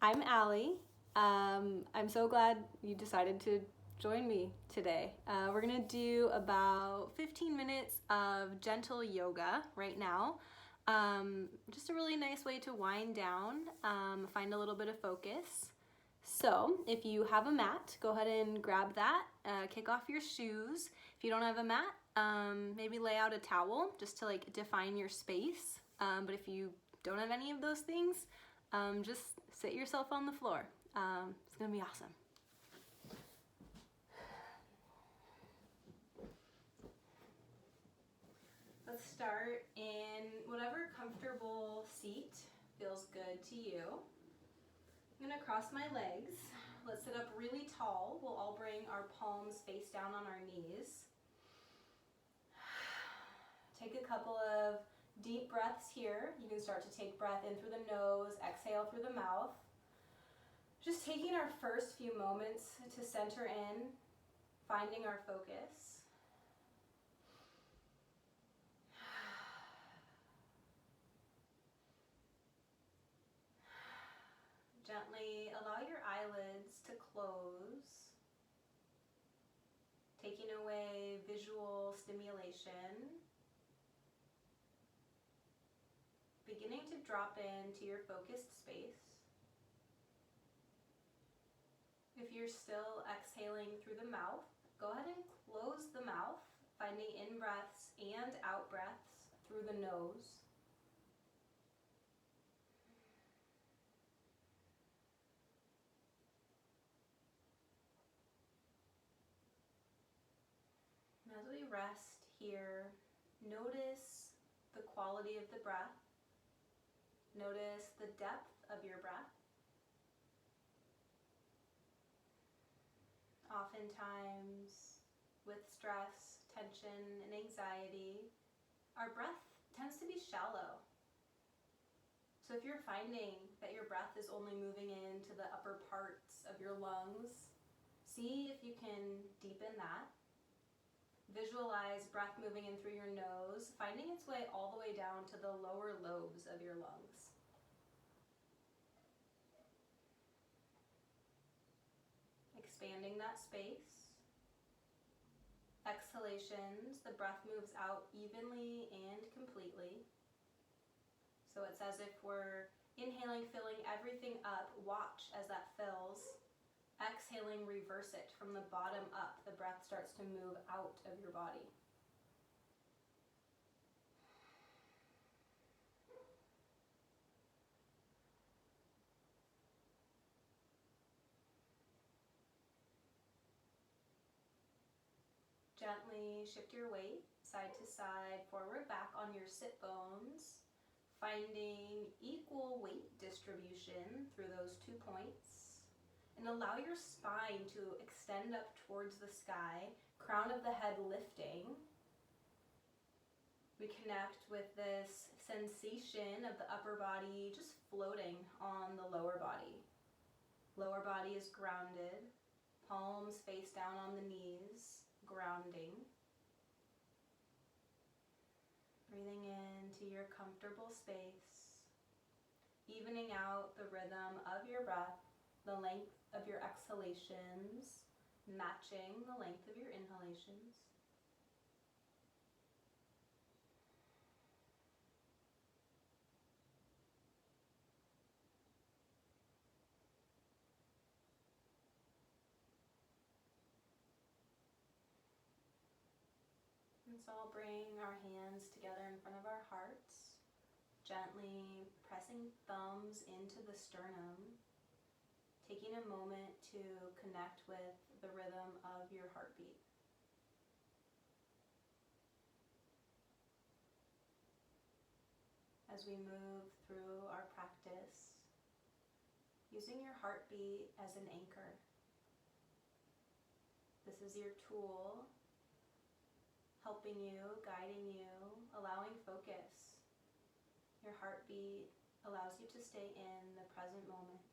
I'm Allie. I'm so glad you decided to join me today. We're gonna do about 15 minutes of gentle yoga right now. Just a really nice way to wind down, find a little bit of focus. So if you have a mat, go ahead and grab that, kick off your shoes. If you don't have a mat, maybe lay out a towel just to like define your space. But if you don't have any of those things, just sit yourself on the floor. It's gonna be awesome. Let's start in whatever comfortable seat feels good to you. I'm gonna cross my legs. Let's sit up really tall. We'll all bring our palms face down on our knees. Take a couple of deep breaths here. You can start to take breath in through the nose, exhale through the mouth. Just taking our first few moments to center in, finding our focus. Gently allow your eyelids to close, taking away visual stimulation. Beginning to drop into your focused space. If you're still exhaling through the mouth, go ahead and close the mouth, finding in-breaths and out-breaths through the nose. And as we rest here, notice the quality of the breath. Notice the depth of your breath. Oftentimes, with stress, tension, and anxiety, our breath tends to be shallow. So if you're finding that your breath is only moving into the upper parts of your lungs, see if you can deepen that. Visualize breath moving in through your nose, finding its way all the way down to the lower lobes of your lungs. Expanding that space. Exhalations, the breath moves out evenly and completely. So it's as if we're inhaling, filling everything up. Watch as that fills. Exhaling, reverse it from the bottom up. The breath starts to move out of your body. Gently shift your weight side to side, forward, back on your sit bones, finding equal weight distribution through those 2 points. And allow your spine to extend up towards the sky, crown of the head lifting. We connect with this sensation of the upper body just floating on the lower body. Lower body is grounded, palms face down on the knees, grounding. Breathing into your comfortable space, evening out the rhythm of your breath, the length of your exhalations, matching the length of your inhalations. And so I'll bring our hands together in front of our hearts, gently pressing thumbs into the sternum, taking a moment to connect with the rhythm of your heartbeat. As we move through our practice, using your heartbeat as an anchor. This is your tool, helping you, guiding you, allowing focus. Your heartbeat allows you to stay in the present moment.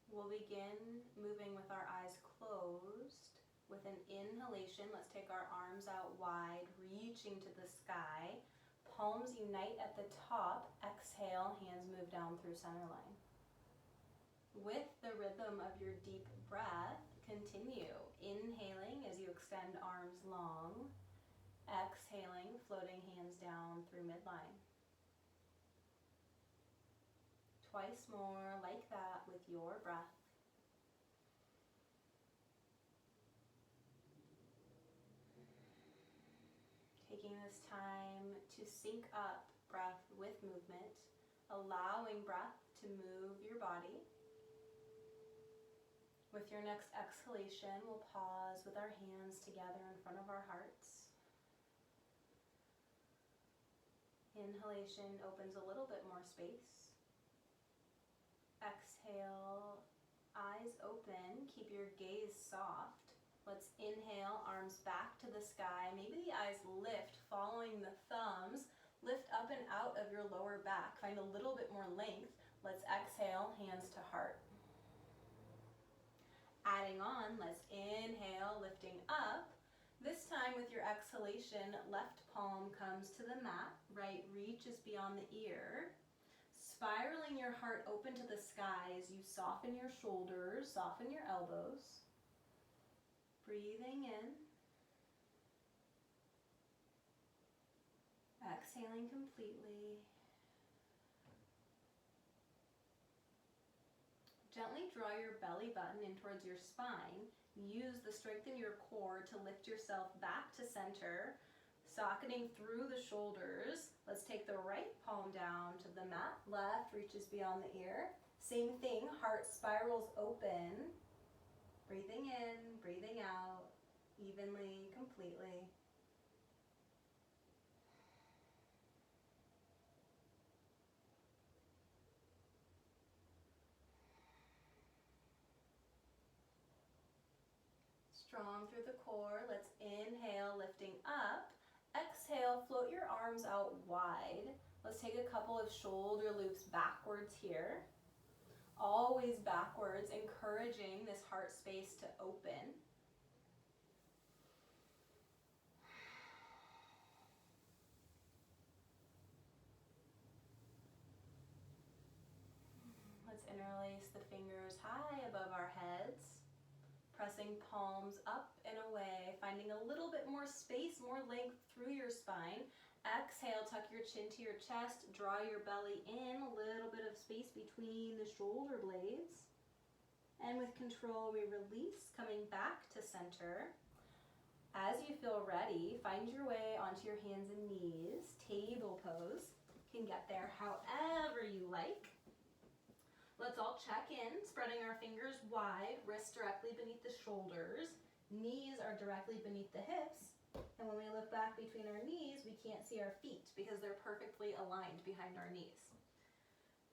We'll begin moving with our eyes closed. With an inhalation, let's take our arms out wide, reaching to the sky. palms unite at the top. Exhale, hands move down through center line. With the rhythm of your deep breath, continue inhaling as you extend arms long, exhaling, floating hands down through midline. Twice more like that with your breath. Taking this time to sync up breath with movement, allowing breath to move your body. With your next exhalation, we'll pause with our hands together in front of our hearts. Inhalation opens a little bit more space. Exhale, eyes open, keep your gaze soft. Let's inhale, arms back to the sky. Maybe the eyes lift, following the thumbs. Lift up and out of your lower back. Find a little bit more length. Let's exhale, hands to heart. Adding on, let's inhale, lifting up. This time with your exhalation, left palm comes to the mat, right reaches beyond the ear. Spiraling your heart open to the sky as you soften your shoulders, soften your elbows. Breathing in. Exhaling completely. Gently draw your belly button in towards your spine. Use the strength in your core to lift yourself back to center, socketing through the shoulders. Let's take the right palm down to the mat. Left reaches beyond the ear. Same thing, heart spirals open. Breathing in, breathing out, evenly, completely. Strong through the core. Let's inhale, lifting up. Exhale, float your arms out wide. Let's take a couple of shoulder loops backwards here. Always backwards, encouraging this heart space to open. Let's interlace the fingers high above our heads. Pressing palms up and away, finding a little bit more space, more length through your spine. Exhale, tuck your chin to your chest, draw your belly in, a little bit of space between the shoulder blades. And with control, we release, coming back to center. As you feel ready, find your way onto your hands and knees, table pose. You can get there however you like. Let's all check in, spreading our fingers wide, wrists directly beneath the shoulders, knees are directly beneath the hips, and when we look back between our knees, we can't see our feet because they're perfectly aligned behind our knees.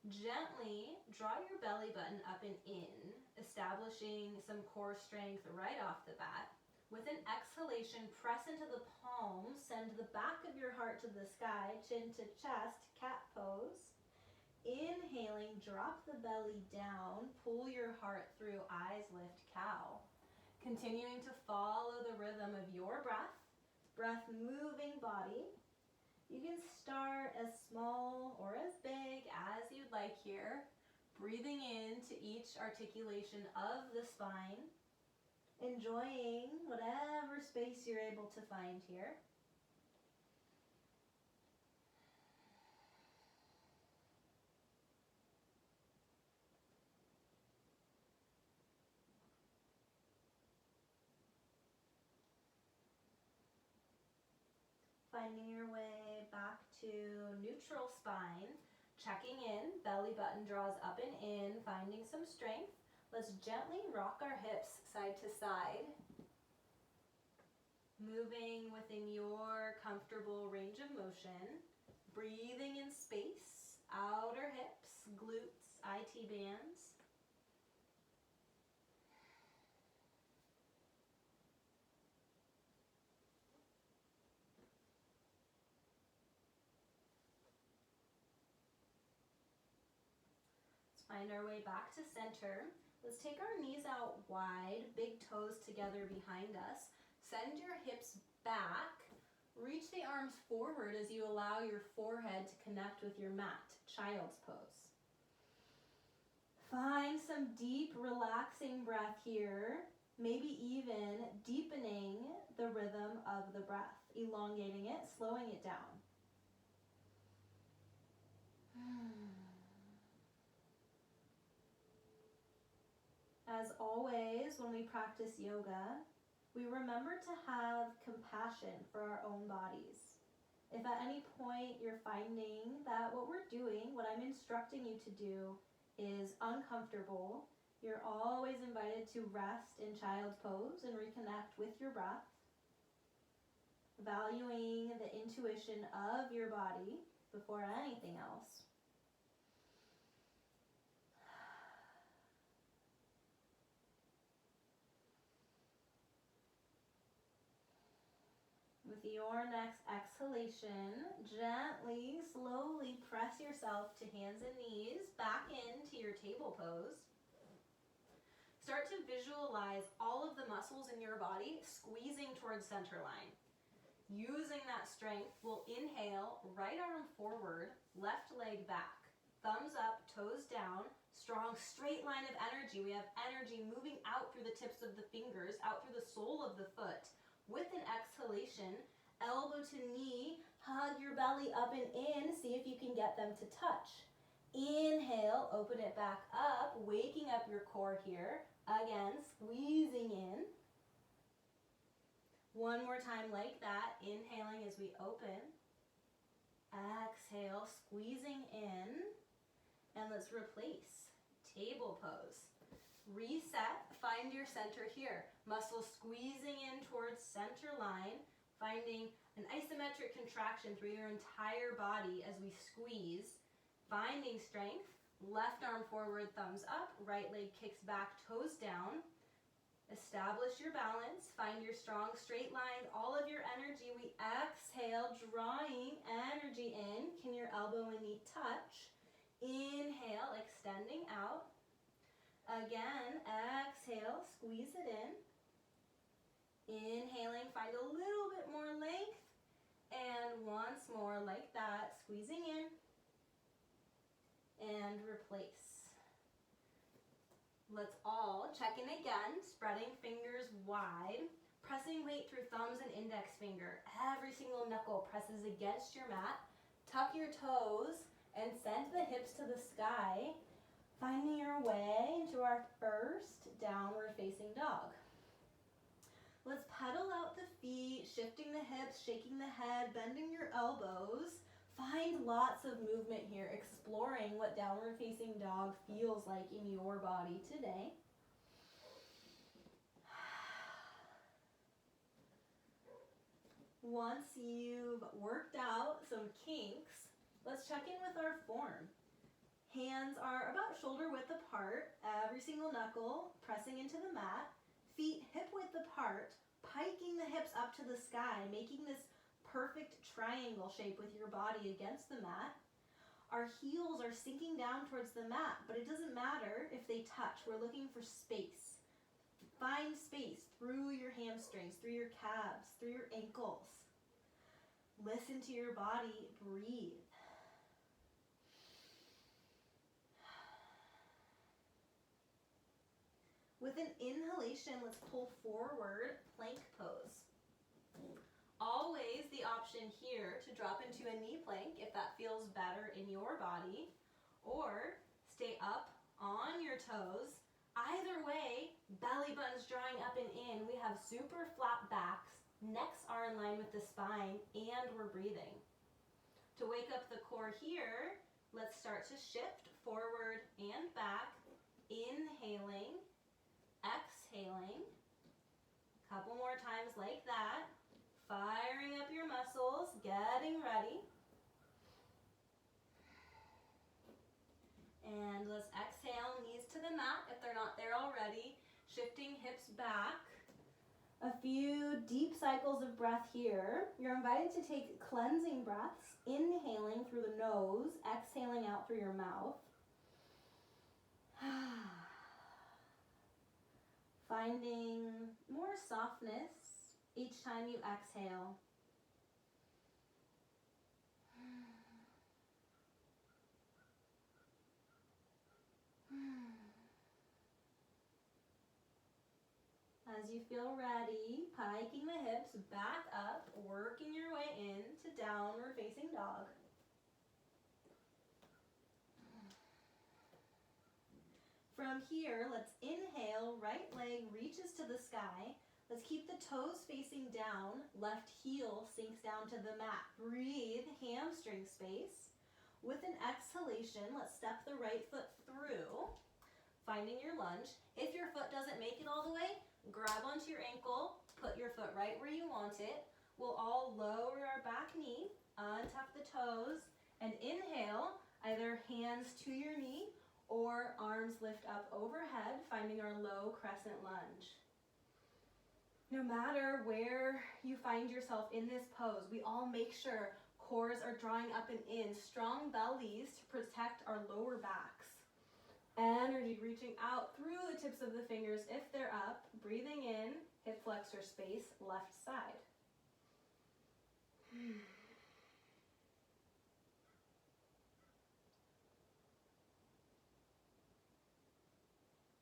Gently draw your belly button up and in, establishing some core strength right off the bat. With an exhalation, press into the palms, send the back of your heart to the sky, chin to chest, cat pose. Inhaling, drop the belly down, pull your heart through, eyes lift, cow. Continuing to follow the rhythm of your breath moving body. You can start as small or as big as you'd like here. Breathing into each articulation of the spine. Enjoying whatever space you're able to find here. Finding your way back to neutral spine, checking in, belly button draws up and in, finding some strength. Let's gently rock our hips side to side, moving within your comfortable range of motion, breathing in space, outer hips, glutes, IT bands. Find our way back to center. Let's take our knees out wide, big toes together behind us. Send your hips back. Reach the arms forward as you allow your forehead to connect with your mat, child's pose. Find some deep, relaxing breath here, maybe even deepening the rhythm of the breath, elongating it, slowing it down. As always, when we practice yoga, we remember to have compassion for our own bodies. If at any point you're finding that what we're doing, what I'm instructing you to do, is uncomfortable, you're always invited to rest in child's pose and reconnect with your breath, valuing the intuition of your body before anything else. With your next exhalation, gently, slowly press yourself to hands and knees back into your table pose. Start to visualize all of the muscles in your body squeezing towards center line. Using that strength, we'll inhale, right arm forward, left leg back. Thumbs up, toes down, strong straight line of energy. We have energy moving out through the tips of the fingers, out through the sole of the foot. With an exhalation, elbow to knee, hug your belly up and in, see if you can get them to touch. Inhale, open it back up, waking up your core here. Again, squeezing in. One more time like that, inhaling as we open. Exhale, squeezing in. And let's replace. Table pose. Reset, find your center here. Muscles squeezing in towards center line, finding an isometric contraction through your entire body as we squeeze. Finding strength, left arm forward, thumbs up, right leg kicks back, toes down. Establish your balance, find your strong straight line, all of your energy. We exhale, drawing energy in. Can your elbow and knee touch? Inhale, extending out. Again, exhale, squeeze it in. Inhaling, find a little bit more length. And once more like that, squeezing in. And replace. Let's all check in again, spreading fingers wide, pressing weight through thumbs and index finger. Every single knuckle presses against your mat. Tuck your toes and send the hips to the sky, finding your way into our first downward facing dog. Let's pedal out the feet, shifting the hips, shaking the head, bending your elbows. Find lots of movement here, exploring what downward facing dog feels like in your body today. Once you've worked out some kinks, let's check in with our form. Hands are about shoulder width apart, every single knuckle pressing into the mat. Feet hip width apart, piking the hips up to the sky, making this perfect triangle shape with your body against the mat. Our heels are sinking down towards the mat, but it doesn't matter if they touch. We're looking for space. Find space through your hamstrings, through your calves, through your ankles. Listen to your body, breathe. With an inhalation, let's pull forward, plank pose. Always the option here to drop into a knee plank if that feels better in your body, or stay up on your toes. Either way, belly button's drawing up and in. We have super flat backs, necks are in line with the spine, and we're breathing. To wake up the core here, let's start to shift forward and back, inhaling, exhaling. Couple more times like that. Firing up your muscles, getting ready. And let's exhale, knees to the mat if they're not there already. Shifting hips back. A few deep cycles of breath here. You're invited to take cleansing breaths, inhaling through the nose, exhaling out through your mouth. Finding more softness each time you exhale. As you feel ready, piking the hips back up, working your way into downward facing dog. From here, let's inhale, right leg reaches to the sky. Let's keep the toes facing down, left heel sinks down to the mat. Breathe, hamstring space. With an exhalation, let's step the right foot through, finding your lunge. If your foot doesn't make it all the way, grab onto your ankle, put your foot right where you want it. We'll all lower our back knee, untuck the toes, and inhale, either hands to your knee or arms lift up overhead, finding our low crescent lunge. No matter where you find yourself in this pose, we all make sure cores are drawing up and in, strong bellies to protect our lower backs. Energy reaching out through the tips of the fingers if they're up, breathing in, hip flexor space, left side.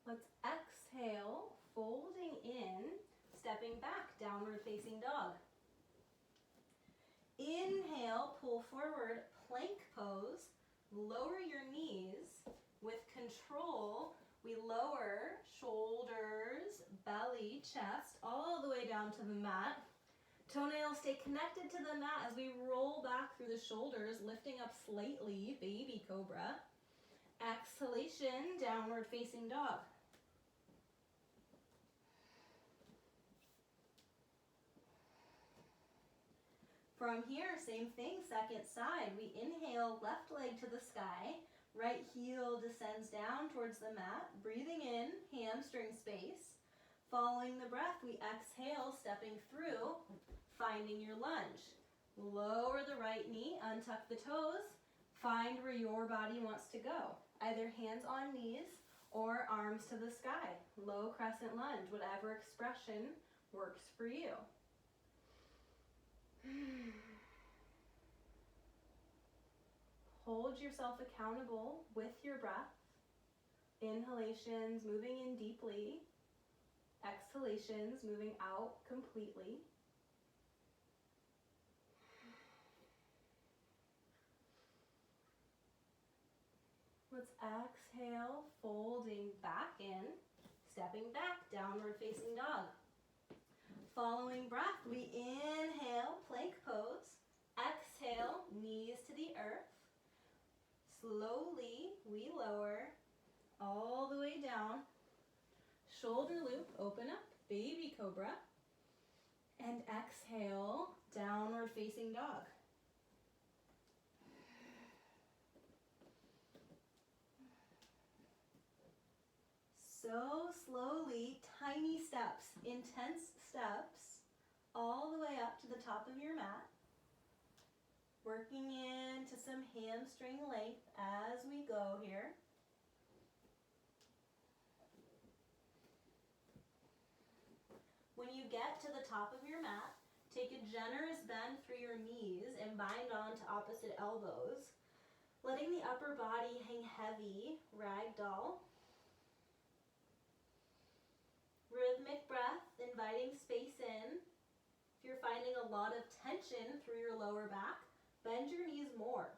Let's exhale, folding in, stepping back, downward facing dog. Inhale, pull forward, plank pose, lower your knees. With control, we lower shoulders, belly, chest, all the way down to the mat. Toenails stay connected to the mat as we roll back through the shoulders, lifting up slightly, baby cobra. Exhalation, downward facing dog. From here, same thing, second side. We inhale, left leg to the sky. Right heel descends down towards the mat. Breathing in, hamstring space. Following the breath, we exhale, stepping through, finding your lunge. Lower the right knee, untuck the toes. Find where your body wants to go. Either hands on knees or arms to the sky. Low crescent lunge, whatever expression works for you. Hold yourself accountable with your breath. Inhalations, moving in deeply. Exhalations, moving out completely. Let's exhale, folding back in, stepping back, downward facing dog. Following breath, we inhale, plank pose. Exhale, knees to the earth. Slowly, we lower all the way down. Shoulder loop, open up, baby cobra. And exhale, downward facing dog. So slowly, tiny steps, intense steps, all the way up to the top of your mat. Working into some hamstring length as we go here. When you get to the top of your mat, take a generous bend through your knees and bind on to opposite elbows, letting the upper body hang heavy, ragdoll. Rhythmic breath, inviting space in. If you're finding a lot of tension through your lower back, bend your knees more.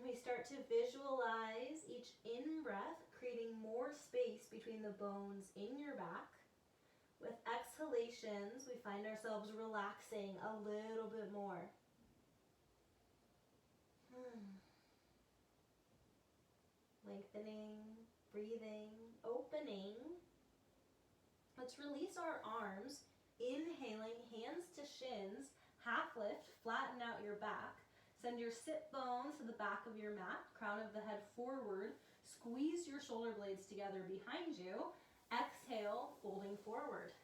We start to visualize each in-breath, creating more space between the bones in your back. With exhalations, we find ourselves relaxing a little bit more. Lengthening, breathing, opening. Let's release our arms, inhaling, hands to shins, half lift, flatten out your back. Send your sit bones to the back of your mat, crown of the head forward. Squeeze your shoulder blades together behind you. Exhale, folding forward.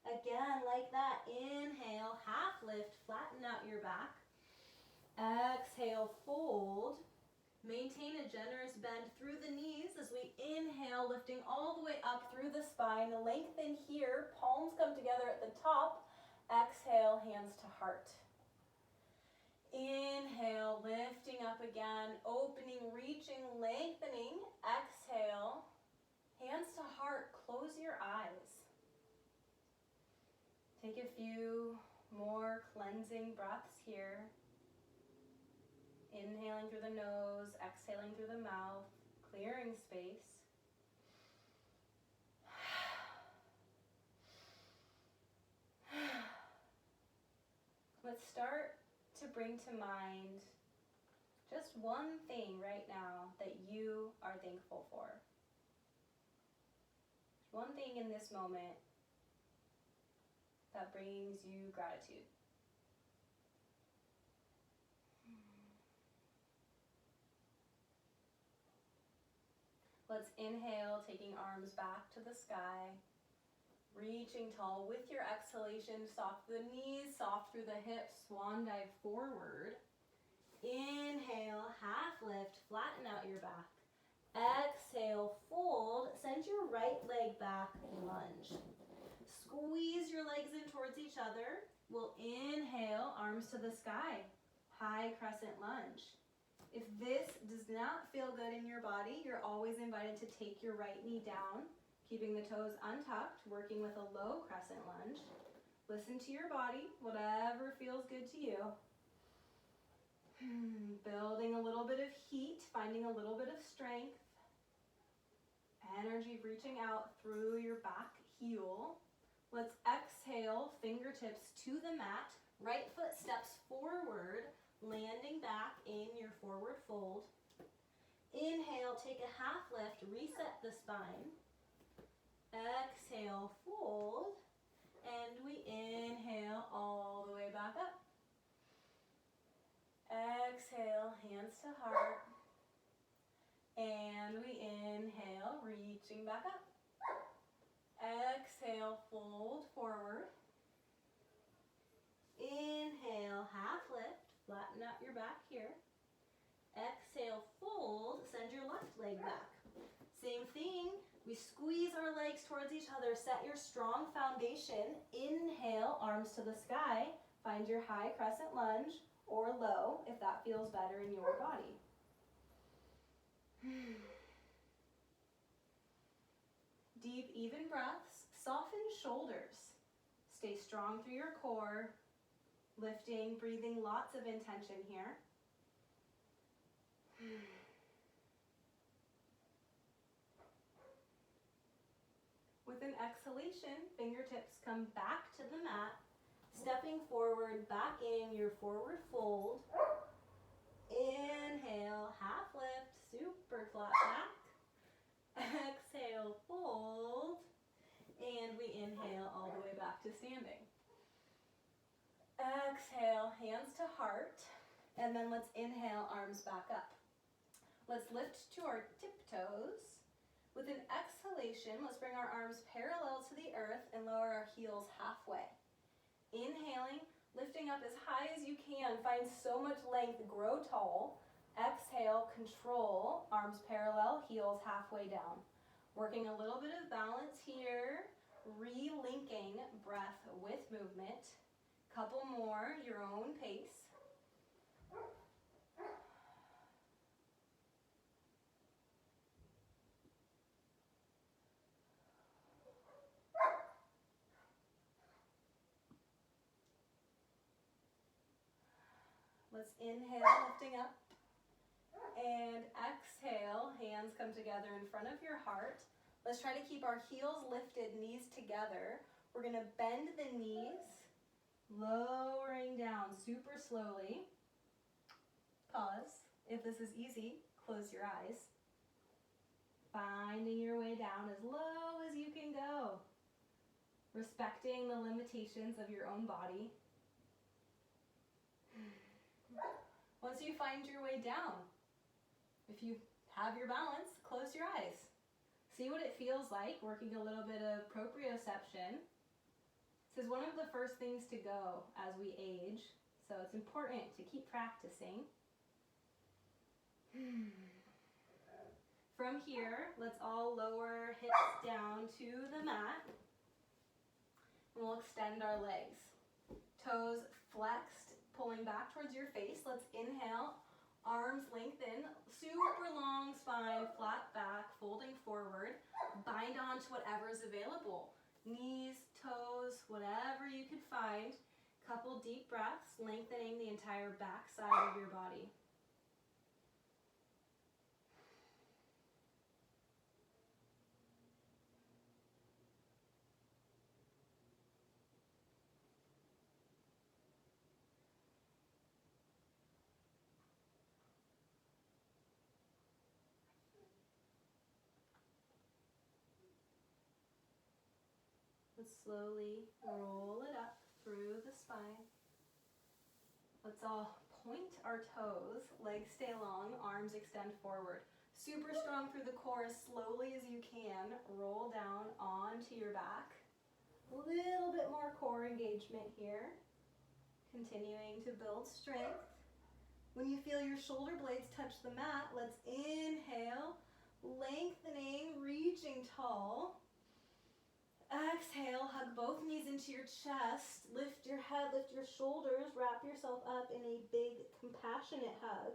Again, like that, inhale, half lift, flatten out your back. Exhale, fold. Maintain a generous bend through the knees as we inhale, lifting all the way up through the spine. Lengthen here, palms come together at the top. Exhale, hands to heart. Inhale, lifting up again, opening, reaching, lengthening. Exhale, Hands to heart, close your eyes. Take a few more cleansing breaths here. Inhaling through the nose, exhaling through the mouth, clearing space. Let's start to bring to mind just one thing right now that you are thankful for. One thing in this moment that brings you gratitude. Let's inhale, taking arms back to the sky, reaching tall with your exhalation. Soft through the knees, soft through the hips, swan dive forward. Inhale, half lift, flatten out your back. Exhale, fold, send your right leg back, lunge. Squeeze your legs in towards each other. We'll inhale, arms to the sky, high crescent lunge. If this does not feel good in your body, you're always invited to take your right knee down, keeping the toes untucked, working with a low crescent lunge. Listen to your body, whatever feels good to you. Building a little bit of heat, finding a little bit of strength. Energy reaching out through your back heel. Let's exhale, fingertips to the mat. Right foot steps forward, landing back in your forward fold. Inhale, take a half lift, reset the spine. Exhale, fold. And we inhale all the way back up. Exhale, hands to heart. And we inhale, reaching back up. Exhale, fold forward. Inhale, half lift, flatten out your back here. Exhale, fold, send your left leg back. Same thing, we squeeze our legs towards each other, set your strong foundation. Inhale, arms to the sky, find your high crescent lunge or low if that feels better in your body. Deep, even breaths. Soften shoulders. Stay strong through your core. Lifting, breathing, lots of intention here. With an exhalation, fingertips come back to the mat. Stepping forward, back in your forward fold. Inhale, half lift, super flat back. Exhale, fold. And we inhale all the way back to standing. Exhale, hands to heart. And then let's inhale, arms back up. Let's lift to our tiptoes. With an exhalation, let's bring our arms parallel to the earth and lower our heels halfway. Inhaling, lifting up as high as you can. Find so much length, grow tall. Exhale, control, arms parallel, heels halfway down. Working a little bit of balance here, relinking breath with movement. Couple more, your own pace. Let's inhale, lifting up. And exhale, hands come together in front of your heart. Let's try to keep our heels lifted, knees together. We're going to bend the knees, lowering down super slowly. Pause. If this is easy, close your eyes. Finding your way down as low as you can go. Respecting the limitations of your own body. Once you find your way down, if you have your balance, close your eyes. See what it feels like, working a little bit of proprioception. This is one of the first things to go as we age, so it's important to keep practicing. From here, let's all lower hips down to the mat. And we'll extend our legs. Toes flexed, pulling back towards your face. Let's inhale, Arms lengthen, super long spine, flat back, folding forward. Bind on to whatever is available. Knees, toes, whatever you can find. Couple deep breaths, lengthening the entire back side of your body. Let's slowly roll it up through the spine. Let's all point our toes, legs stay long, arms extend forward. Super strong through the core as slowly as you can. Roll down onto your back. A little bit more core engagement here. Continuing to build strength. When you feel your shoulder blades touch the mat, let's inhale, lengthening, reaching tall. Exhale, hug both knees into your chest, lift your head, lift your shoulders, wrap yourself up in a big, compassionate hug.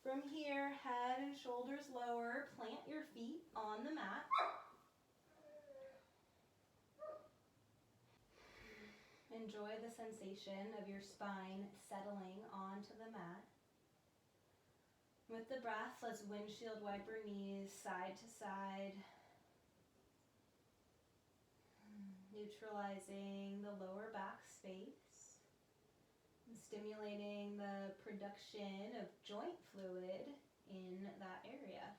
From here, head and shoulders lower, plant your feet on the mat. Enjoy the sensation of your spine settling onto the mat. With the breath, let's windshield wiper knees side to side, neutralizing the lower back space, and stimulating the production of joint fluid in that area.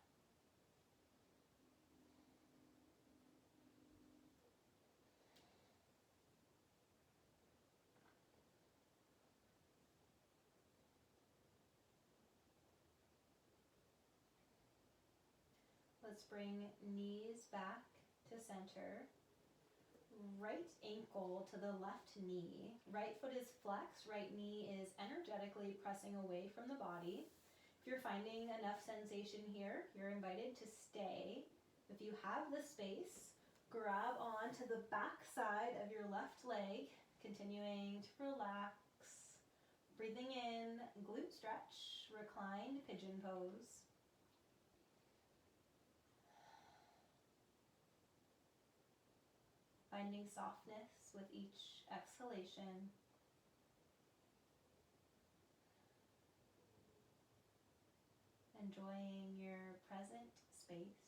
Let's bring knees back to center. Right ankle to the left knee. Right foot is flexed, right knee is energetically pressing away from the body. If you're finding enough sensation here, you're invited to stay. If you have the space, grab on to the back side of your left leg, continuing to relax. Breathing in, glute stretch, reclined pigeon pose. Finding softness with each exhalation. Enjoying your present space.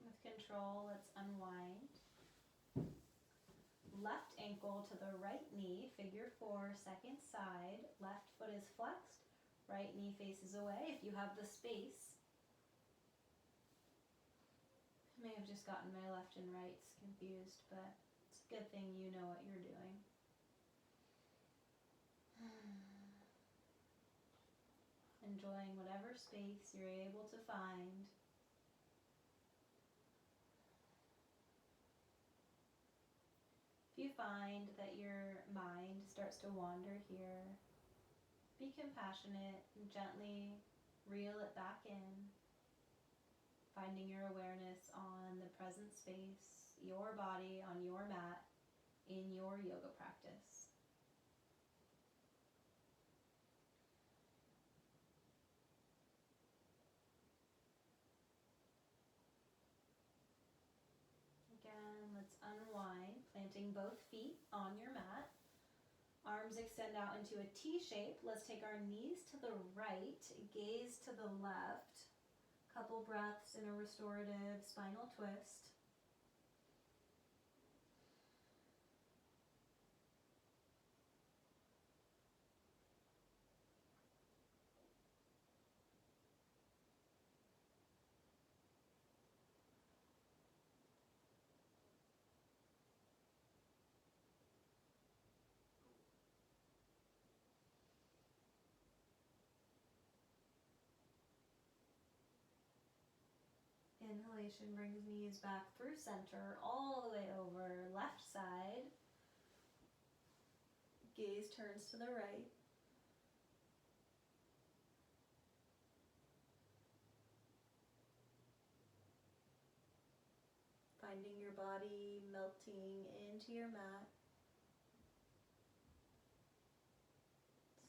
With control, let's unwind. Left ankle to the right knee, figure 4, second side. Left foot is flexed, right knee faces away. If you have the space, I may have just gotten my left and rights confused, but it's a good thing you know what you're doing. Enjoying whatever space you're able to find. If you find that your mind starts to wander here, be compassionate and gently reel it back in, finding your awareness on the present space, your body on your mat, in your yoga practice. Again, let's unwind, planting both feet on your mat. Arms extend out into a T shape. Let's take our knees to the right, gaze to the left. Couple breaths in a restorative spinal twist. Inhalation brings knees back through center, all the way over, left side. Gaze turns to the right. body melting into your mat.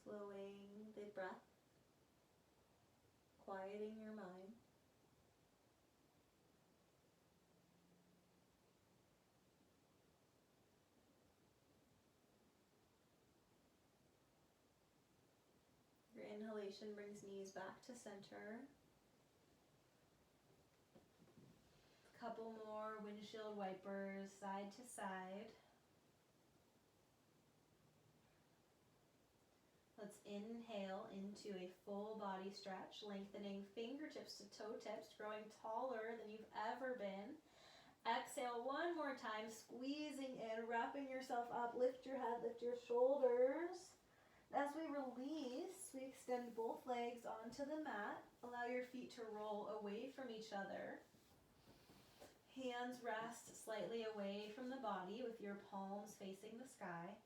Slowing the breath, quieting your mind. Your inhalation brings knees back to center. A couple more windshield wipers side to side. Let's inhale into a full body stretch, lengthening fingertips to toe tips, growing taller than you've ever been. Exhale one more time, squeezing in, wrapping yourself up. Lift your head, lift your shoulders. As we release, we extend both legs onto the mat. Allow your feet to roll away from each other. Hands rest slightly away from the body with your palms facing the sky.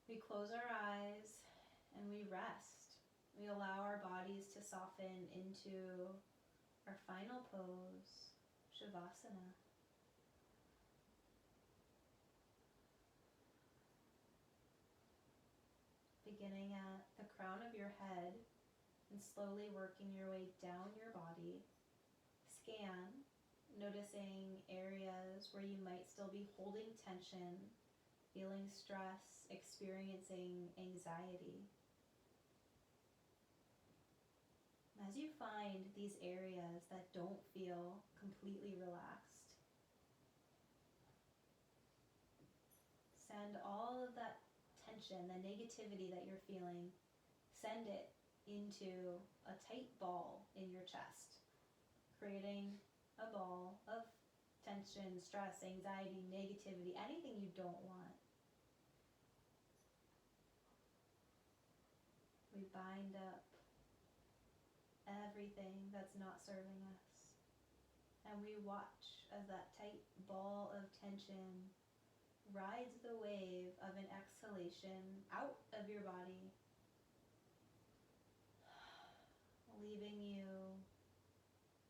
We close our eyes and we rest. We allow our bodies to soften into our final pose, Shavasana. Beginning at the crown of your head and slowly working your way down your body. Scan, noticing areas where you might still be holding tension, feeling stress, experiencing anxiety. As you find these areas that don't feel completely relaxed, send all of that tension, the negativity that you're feeling, send it into a tight ball in your chest, creating a ball of tension, stress, anxiety, negativity, anything you don't want. We bind up everything that's not serving us. And we watch as that tight ball of tension rides the wave of an exhalation out of your body, leaving you,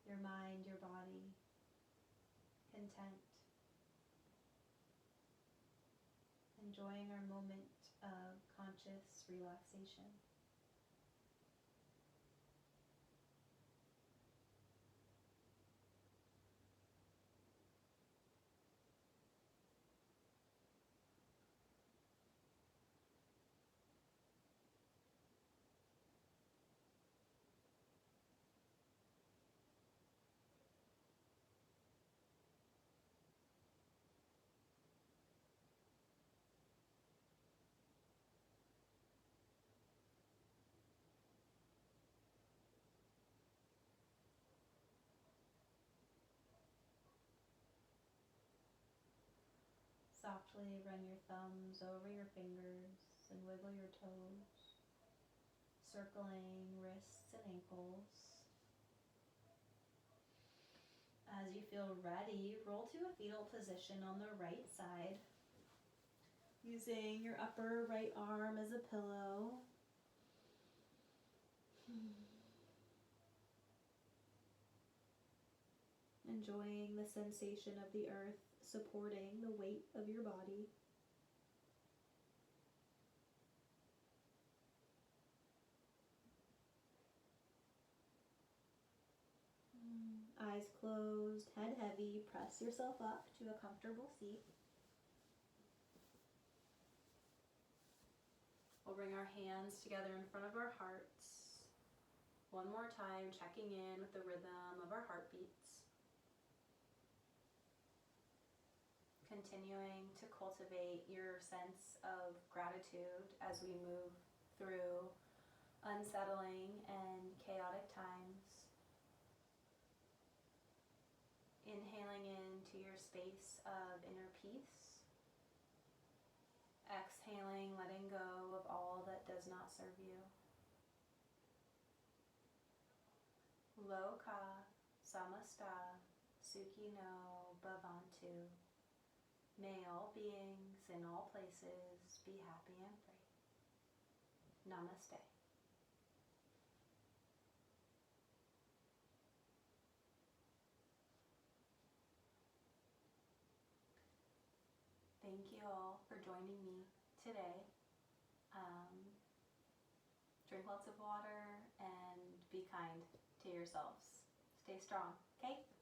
your mind, your body, content, enjoying our moment of conscious relaxation. Softly run your thumbs over your fingers and wiggle your toes, circling wrists and ankles. As you feel ready, roll to a fetal position on the right side, using your upper right arm as a pillow. Enjoying the sensation of the earth supporting the weight of your body. Eyes closed, head heavy, press yourself up to a comfortable seat. We'll bring our hands together in front of our hearts. One more time, checking in with the rhythm of our heartbeats. Continuing to cultivate your sense of gratitude as we move through unsettling and chaotic times. Inhaling into your space of inner peace. Exhaling, letting go of all that does not serve you. Loka samasta sukhino bhavantu. May all beings in all places be happy and free. Namaste. thank you all for joining me today. Drink lots of water and be kind to yourselves. Stay strong, okay?